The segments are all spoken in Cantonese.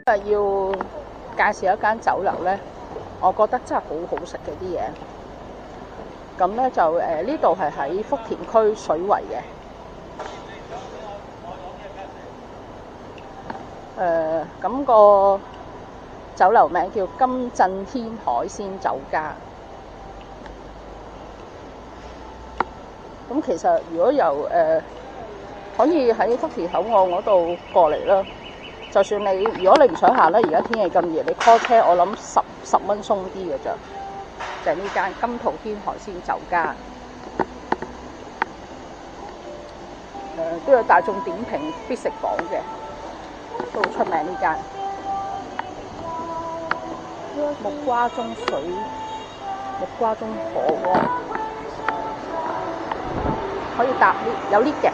要介紹一間酒樓咧，我覺得真係好好食嘅啲嘢。咁咧就呢度係喺福田區水圍嘅。咁個酒樓名叫金振軒海鮮酒家。咁其實如果由可以喺福田口岸嗰度過嚟啦，就算如果你唔想行咧，而家天氣咁熱，你 call 車我諗十蚊鬆啲嘅咋，就係呢間金桃軒海鮮酒家。都有大眾點評必食榜嘅，都好出名呢間。木瓜中水，木瓜中火鍋，可以搭 lift， 有 lift 嘅，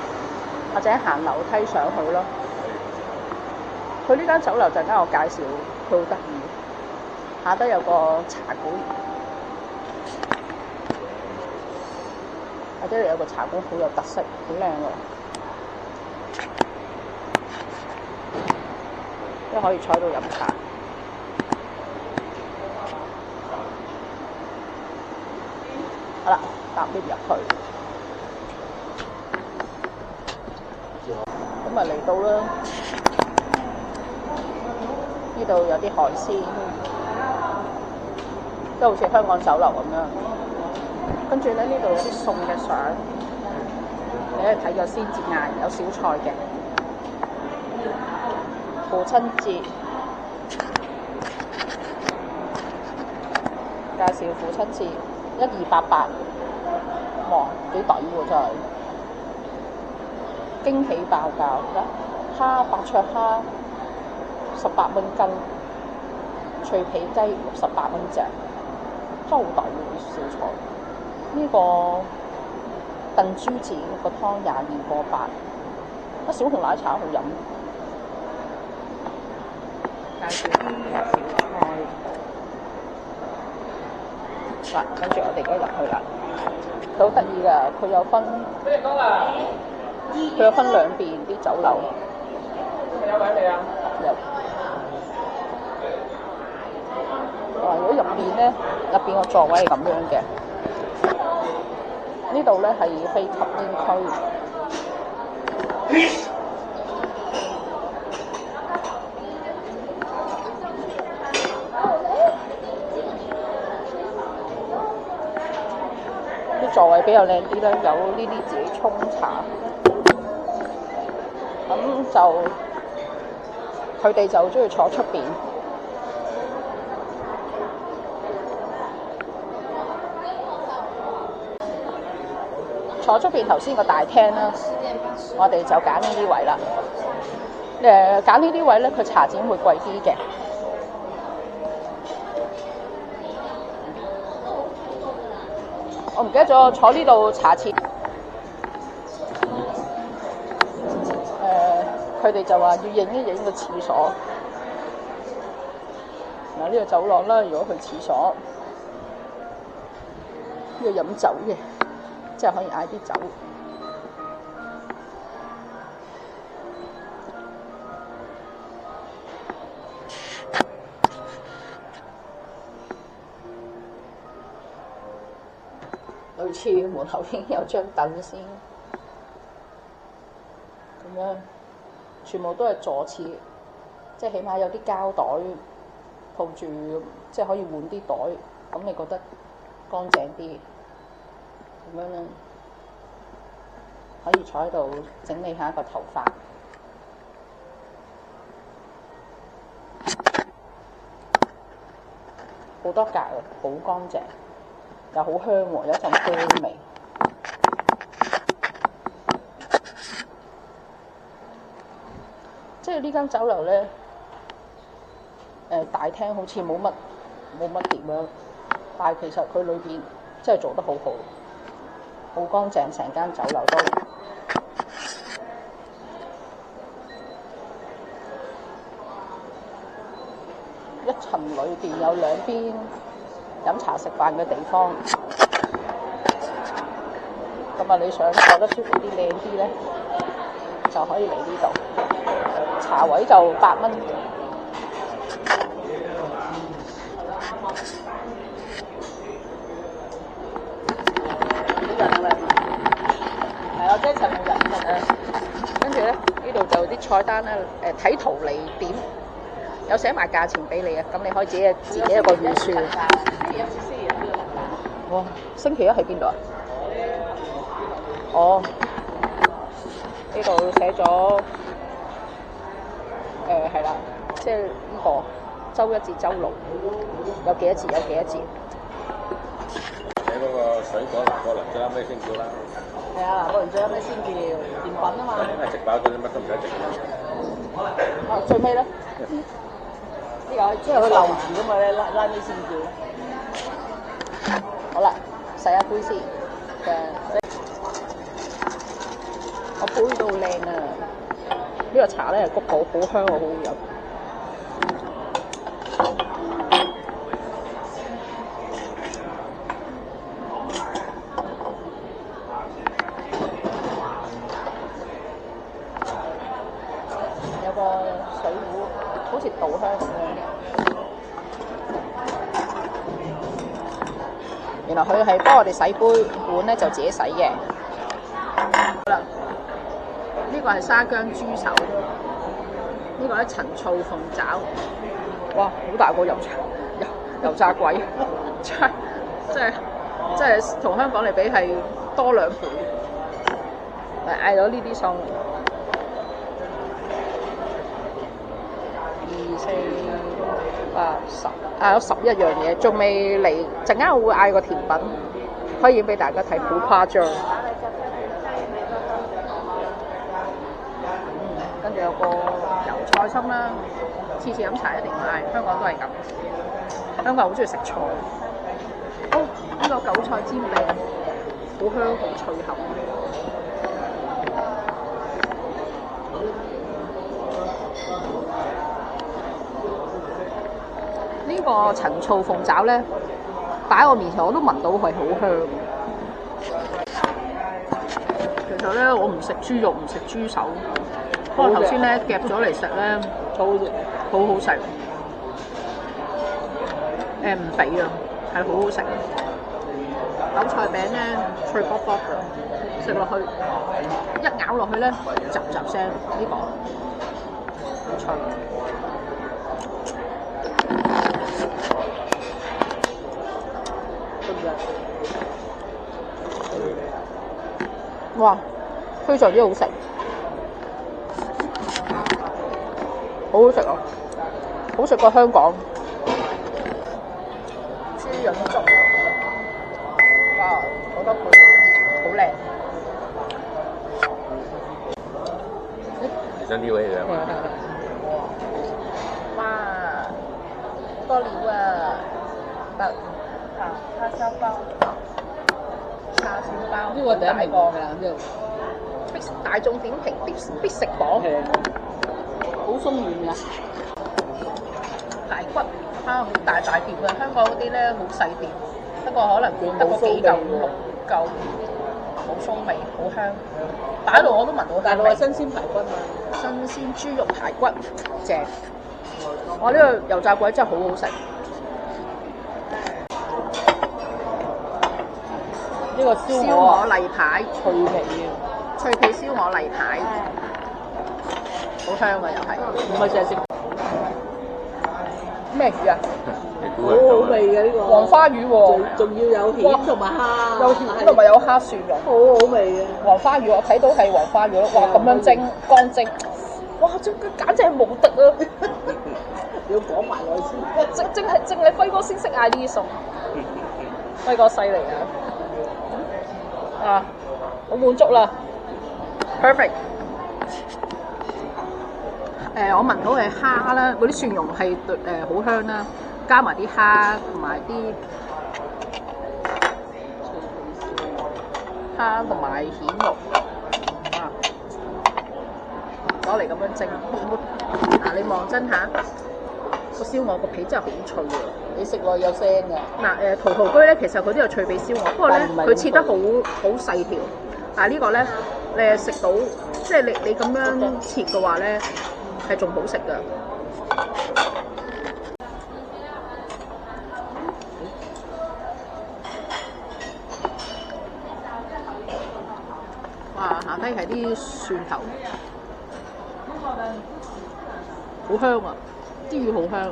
或者行樓梯上去咯。佢呢間酒樓陣間我介紹，佢好得意，下低有個茶館，下低有個茶館好有特色，好靚喎。都可以坐喺度飲茶。好啦，搭 lift 入去，咁啊嚟到啦。呢度有啲海鮮，即係好似香港酒樓咁樣。跟住咧，呢度有啲餸嘅相，你可以睇個先節嗌，有小菜嘅。父親節，介紹父親節1288，哇，幾抵喎真係！驚喜爆價，蝦白灼蝦18蚊斤，脆皮雞68蚊隻，真係好抵喎啲小菜。呢個燉豬展個湯22個8，小紅奶茶好飲。介紹啲小菜，嗱，跟住我哋而家入去啦。佢好得意㗎，佢有分兩邊啲酒樓。有位未啊？有。如果入邊咧，入邊個座位係咁樣嘅。呢度咧係非吸煙區。啲座位比較靚啲啦，有呢啲自己沖茶。咁就佢哋就中意坐出邊。坐出邊頭先個大廳啦，我哋就揀呢啲位啦。揀呢啲位咧，佢茶錢會貴啲嘅。我唔記得咗坐呢度茶錢。佢哋就話要影一影個廁所。嗱，呢個走廊啦，如果去廁所要飲酒嘅。即係可以嗌啲酒，類似門口已經有張凳先，咁樣全部都係坐廁，即係起碼有啲膠袋套住，即係可以換啲袋，咁你覺得乾淨啲。咁樣咧，可以坐喺度整理下個頭髮，好多格啊，好乾淨，又好香喎，有一陣香味。即係呢間酒樓咧，大廳好似冇乜點樣，但係其實佢裏邊真係做得好好。好乾淨，成間酒樓都一層裏邊有兩邊飲茶食飯嘅地方。咁啊，你想坐得舒服啲、靚啲咧，就可以嚟呢度。茶位就8蚊，啦。係啊，即係陳老人。跟住咧，呢度就啲菜單咧，睇圖嚟點，有寫埋價錢俾你啊，咁你可以自己一個預算。哇！星期一喺邊度啊？哦，呢度寫咗係啦，即係呢個周一至周六有幾多節？寫嗰個水果南國鄰最後尾先叫啦。係啊，南國鄰最後尾先叫甜品啊嘛。因為食飽咗啲乜都唔使食。最尾咧，呢個即係佢留住㗎嘛咧，拉尾先叫。好啦，洗下杯先我杯都好靚啊！呢個茶咧係谷好香啊，好好飲。有個水壺，好似稻香咁樣嘅。原來佢係幫我哋洗杯碗咧，就自己洗嘅。好啦。呢個係沙姜豬手，呢個咧陳醋鳳爪，哇！好大個油炸鬼，真係同香港嚟比係多2倍。嗌咗呢啲餸，2、4、8、10，嗌咗11樣嘢，仲未嚟。陣間我會嗌個甜品，可以影俾大家睇，好誇張。跟住有個油菜心啦，次次飲茶一定嗌，香港都係咁。香港好中意食菜。哦，呢個韭菜煎餅，好香好脆口。呢個陳醋鳳爪咧，擺喺我面前我都聞到係好香。其實咧，我唔食豬肉，唔食豬手。不過頭先咧夾咗嚟食咧，好好食。唔俾啊，係好好食。韭菜餅咧脆卜卜嘅，食落去一咬落去咧，雜雜聲，呢個好脆。哇，非常之好食。好好食啊！好食過香港豬潤粥，哇！好多配料，好靚。你想呢位嚟啊？哇！好多料啊！得叉燒包，呢個第一名過㗎啦，呢度大眾點評必食榜。好鬆軟㗎。排骨好大碟嘅，香港嗰啲咧好細碟，不過可能得個幾嚿6嚿，好鬆味，好香。擺喺度我都聞到。大陸係新鮮排骨嘛，新鮮豬肉排骨正。我呢個油炸鬼真係好好食。呢個燒鵝例牌脆皮嘅，脆皮燒鵝例牌，好香啊又係。唔係淨係食咩魚啊？好好味嘅呢個黃花魚喎，仲要有蜆同埋蝦，有蜆同埋有蝦蒜蓉，好好味嘅。黃花魚我睇到係黃花魚咯，哇咁樣蒸乾蒸，哇真簡直係無敵啊！要講埋落先，淨係輝哥先識嗌呢啲餸，輝哥犀利啊！好滿足啦 ，perfect。我聞到係蝦啦，嗰啲蒜蓉係好香啦，加埋啲蝦同埋啲蝦同埋蜆肉，啊，攞嚟咁樣蒸。嗱，你望真下個燒鵝個皮真係好脆啊！你食落有聲㗎。嗱淘淘居咧，其實佢都有脆皮燒鵝，不過咧佢切得好細條，但係呢個咧你係食到，即係你咁樣切嘅話咧係仲好食㗎。咧係啲蒜頭，好香啊！啲魚好香。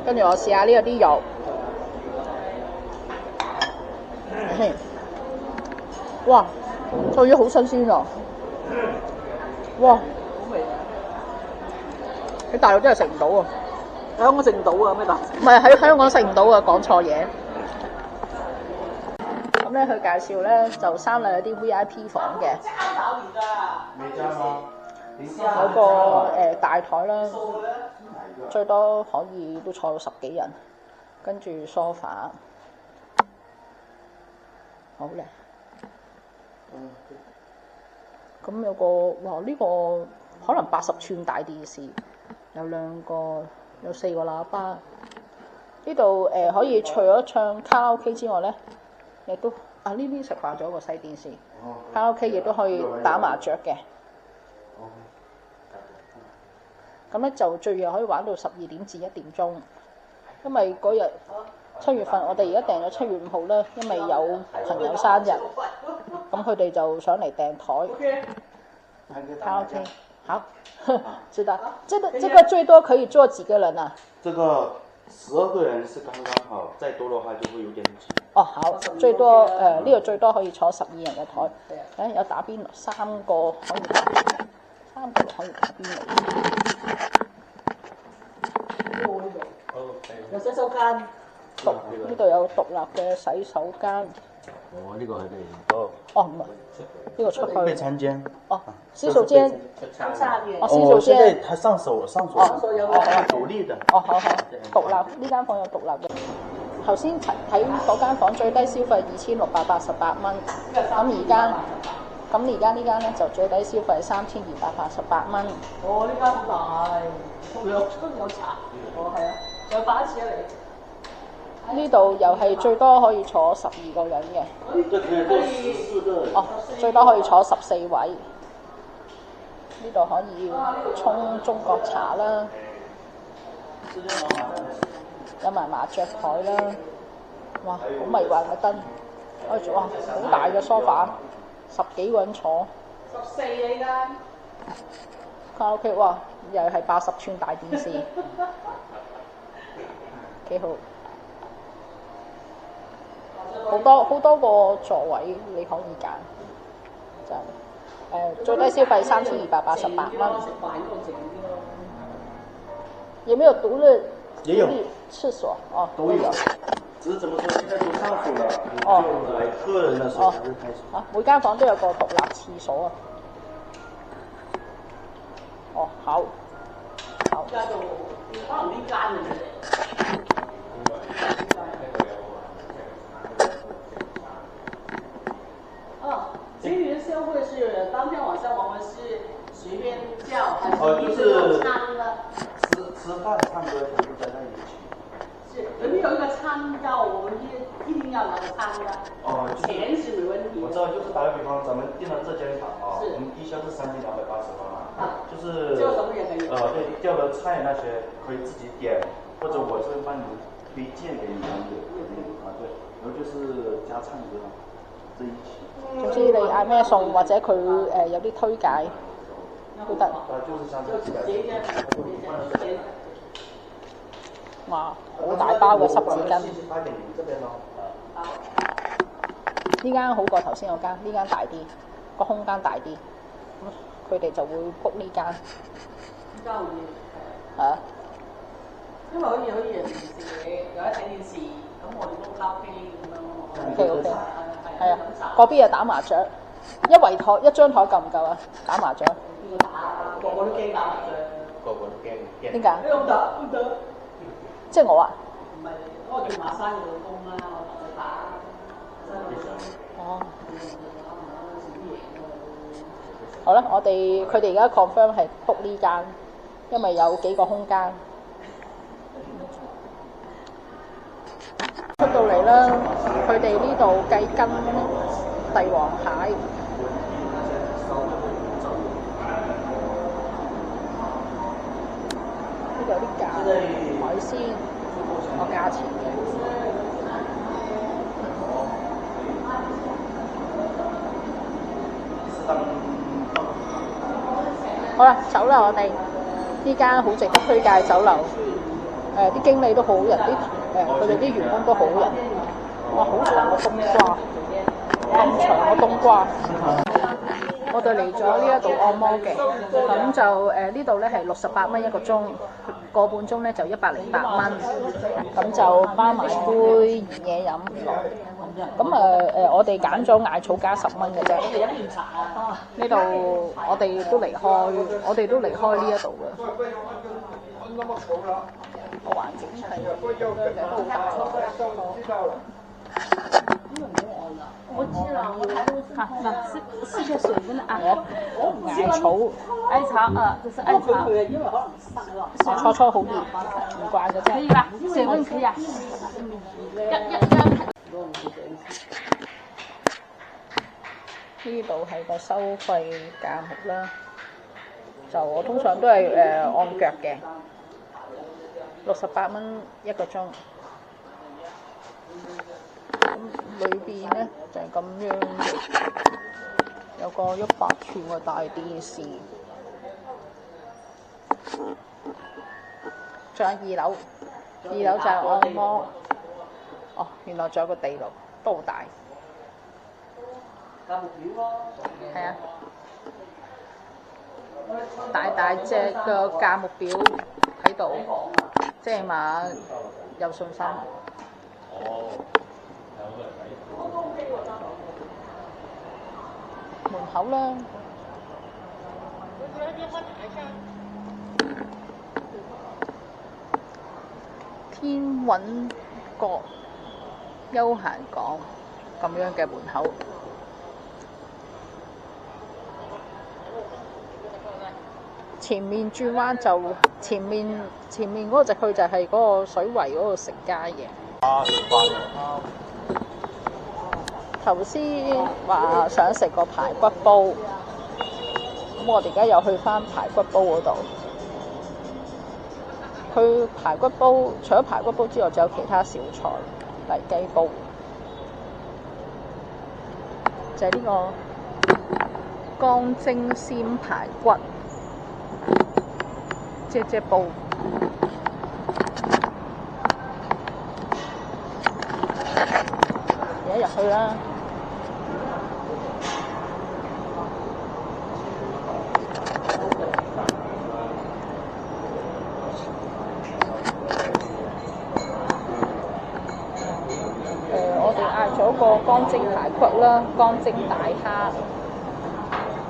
跟住我試下呢個啲肉，哇！做魚好新鮮啊！哇！好味。喺大陸真係食唔到啊！喺香港食唔到啊？咩大？唔係喺香港食唔到啊！講錯嘢。咁咧，佢介紹咧就三樓有啲 VIP 房嘅，有個大台啦，最多可以都坐到10幾人，跟住 sofa， 好靚。咁有個哇呢個可能80寸大電視，有4個喇叭。呢度可以除咗唱卡拉 OK 之外咧，亦都呢邊食慣咗個細電視，卡拉 OK 亦都可以打麻雀嘅。咁咧就最夜可以玩到12點至1點鐘，因為嗰日7月份我哋而家訂咗7月5號咧，因為有朋友生日，咁佢哋就想嚟訂台。卡拉 OK 好，知道。這個最多可以坐幾個人啊？這個12個人是剛剛好，再多的話就會有點擠。哦，好，最多呢個最多可以坐12人嘅台。有打邊爐，3個可以打邊爐。有洗手間，呢度有獨立嘅洗手間。哦，呢個係你。哦，唔係，呢個出去。備餐間。哦，洗手間。哦，洗手間。現在它上鎖了。獨立的。哦，好，獨立，呢間房有獨立嘅。頭先睇嗰間房最低消費2688蚊，咁而家呢間咧就最低消費3288蚊。哦，呢間好大，有茶。哦，係啊，有擺一次啊你。呢度又係最多可以坐12個人嘅。這可以坐14個人。哦，最多可以坐14位。呢度可以沖中國茶啦，有埋麻雀台啦。哇，好迷幻嘅燈。哇，好大嘅梳化，10幾個人坐。14啊依家。卡拉 OK 哇，又係80寸大電視，幾好。好多個座位你可以揀，就最低消費3288蚊。有沒有獨立廁所？哦，都有。只是怎麼說，現在都上鎖了，你就來客人的時候才會開鎖。每間房都有個獨立廁所啊。哦，好。而家就可能呢間嘅。情侶的消費是當天晚上我們是隨便叫，還是一直有餐的？吃飯唱歌全部在那裡一起。是有沒有一個餐叫我們一定要拿個餐的？哦，錢是沒問題。我知道，就是打個比方，咱們訂了這間房啊，是我們低消是3288嘛，就是叫什麼也可以。對，叫的菜那些可以自己點，或者我是幫你推薦給你們的，對，然後就是加唱歌，這一起。總之你嗌咩餸或者佢有啲推介都得。就是像這個。哇，好大包嘅濕紙巾。呢間好過頭先嗰間，呢間大啲，個空間大啲，咁佢哋就會 book 呢間。呢間會係啊。因為可以有得食嘢，有得睇電視，咁我哋都咖啡咁樣咯。OK，係啊，嗰邊又打麻雀，一張台夠唔夠啊？打麻雀。邊個打？個個都驚打麻雀。個個都驚。點解？唔得。即係我啊？唔係，嗰個叫馬生嘅老公啦，我就打。哦。好啦，佢哋而家 confirm 係 book 呢間，因為有幾個空間。出到嚟啦，佢哋呢度計斤帝王蟹。度有啲價海鮮個價錢嘅。好啦，走啦我哋。呢間好值得推介酒樓，啲經理都好人，佢哋啲員工都好人。哇，好長個冬瓜，咁長個冬瓜。我哋嚟咗呢一度按摩嘅，咁就呢度咧係68蚊一個鐘，個半鐘咧就108蚊，咁就包埋杯嘢飲。咁我哋揀咗艾草加10蚊嘅啫。呢度我哋都離開呢一度嘅。個環境係都好大。我知啦，我睇到是試下水分的啊。艾草，這是艾草。因為可能濕咯。初初好熱，唔慣嘅啫。可以吧？水分可以啊。呢度係個收費價目啦，就我通常都係按腳嘅，68蚊一個鐘。咁裏邊咧就係咁樣嘅，有個100寸嘅大電視，仲有2樓就係按摩。哦，原來仲有個地牢，都好大。價目表咯。係啊，大隻嘅價目表喺度，即係嘛有信心。門口啦，天韻閣休閒港咁樣嘅門口。前面轉彎就前面嗰個直去就係嗰個水圍嗰個食街嘅。頭先話想食個排骨煲，咁我哋而家又去返排骨煲嗰度。佢排骨煲除咗排骨煲之外，仲有其他小菜，例如雞煲，就係呢個乾蒸鮮排骨。隻煲，而家入去啦。我哋嗌咗個乾蒸排骨啦，乾蒸大蝦，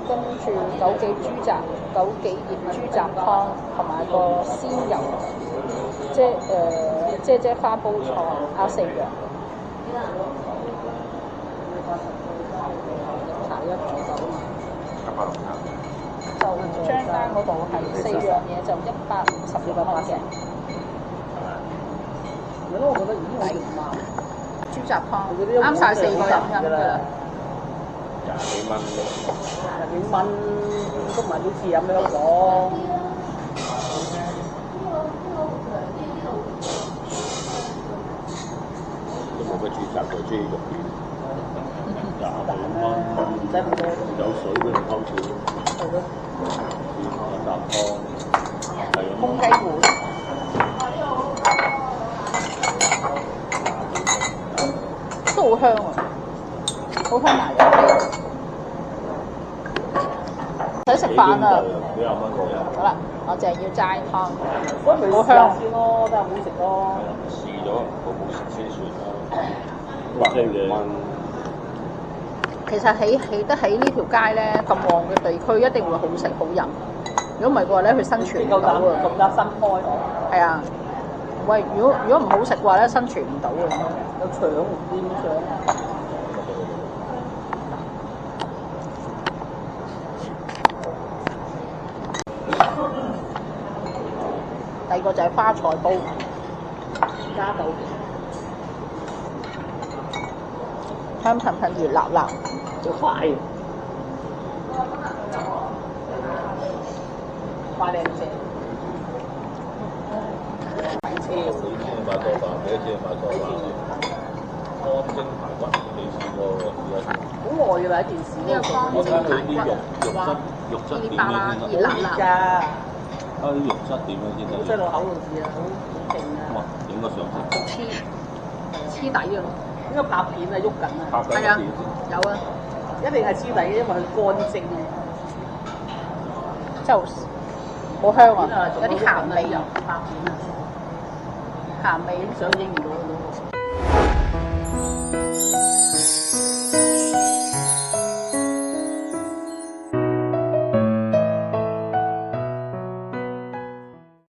跟住枸杞豬雜、枸杞葉豬雜湯，同埋個鮮油，姐花煲菜，拗4樣。茶一左右就張單嗰度係4樣嘢就150幾蚊嘅。我覺得已經係豬雜湯啱晒4個人飲㗎啦。廿幾蚊都唔係好似咁樣講。都冇乜豬雜就豬肉片，廿幾蚊，唔使咁多。有水俾你溝住。係咯。豬雜湯，係咁。公雞碗，都好香啊！好香麻油味。使食飯啊！幾廿蚊個人。好啦，我淨係要齋湯，好香先咯，真係好食咯。試咗好唔好食先算啦。100蚊。其實起得起呢條街咧咁旺嘅地區，一定會好食好飲。如果唔係嘅話咧，佢生存唔到啊！咁加新開我。係啊，喂，如果唔好食嘅話咧，生存唔到嘅。有腸唔知點腸。第二個就係花菜煲，加豆，香噴噴熱辣辣，就快，快靚正。梳化，幾多錢買梳化？乾蒸排骨未試過喎，而家。好耐㗎啦，一件事。呢個乾我睇蒸佢啲排肉質點樣先得？熱辣辣。啊啲肉質點樣先得？好出到口度試啊，好勁啊！哇！影個相先。黐底啊！呢個拍片啊，喐緊啊！拍緊係啊片，有啊，一定係黐底，因為佢乾蒸啊。真係好香啊！有啲鹹味，拍片啊，鹹味上映唔到。